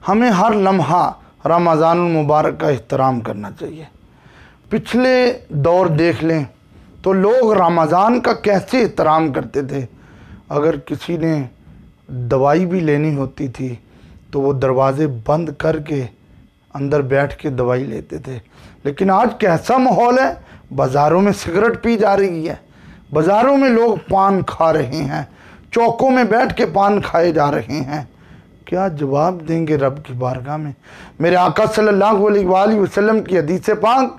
ہمیں ہر لمحہ رمضان المبارک کا احترام کرنا چاہیے۔ پچھلے دور دیکھ لیں تو لوگ رمضان کا کیسے احترام کرتے تھے۔ اگر کسی نے دوائی بھی لینی ہوتی تھی تو وہ دروازے بند کر کے اندر بیٹھ کے دوائی لیتے تھے۔ لیکن آج کیسا ماحول ہے، بازاروں میں سگریٹ پی جا رہی ہے، بازاروں میں لوگ پان کھا رہے ہیں، چوکوں میں بیٹھ کے پان کھائے جا رہے ہیں۔ کیا جواب دیں گے رب کی بارگاہ میں؟ میرے آقا صلی اللہ علیہ وآلہ وسلم کی حدیث پاک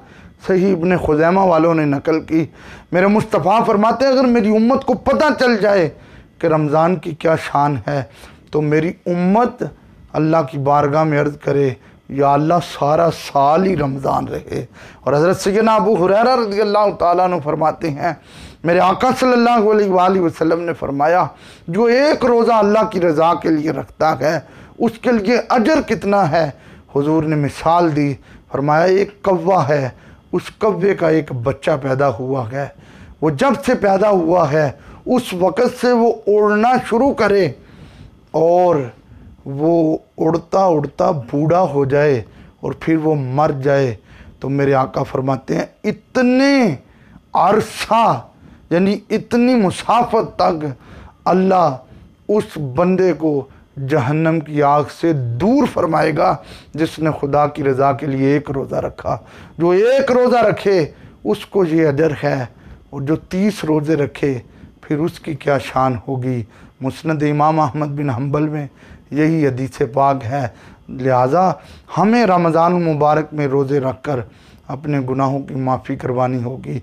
صحیح ابن خزیمہ والوں نے نقل کی۔ میرے مصطفیٰ فرماتے ہیں اگر میری امت کو پتہ چل جائے کہ رمضان کی کیا شان ہے تو میری امت اللہ کی بارگاہ میں عرض کرے یا اللہ سارا سال ہی رمضان رہے۔ اور حضرت سیدنا ابو ہریرہ رضی اللہ تعالیٰ عنہ فرماتے ہیں میرے آقا صلی اللہ علیہ وآلہ وسلم نے فرمایا جو ایک روزہ اللہ کی رضا کے لیے رکھتا ہے اس کے لیے اجر کتنا ہے؟ حضور نے مثال دی، فرمایا ایک کوا ہے، اس کوے کا ایک بچہ پیدا ہوا ہے، وہ جب سے پیدا ہوا ہے اس وقت سے وہ اڑنا شروع کرے اور وہ اڑتا اڑتا بوڑھا ہو جائے اور پھر وہ مر جائے تو میرے آقا فرماتے ہیں اتنے عرصہ یعنی اتنی مسافت تک اللہ اس بندے کو جہنم کی آگ سے دور فرمائے گا جس نے خدا کی رضا کے لیے ایک روزہ رکھا۔ جو ایک روزہ رکھے اس کو یہ اجر ہے اور جو 30 روزے رکھے پھر اس کی کیا شان ہوگی۔ مسند امام احمد بن حنبل میں یہی حدیث پاک ہے۔ لہٰذا ہمیں رمضان المبارک میں روزے رکھ کر اپنے گناہوں کی معافی کروانی ہوگی۔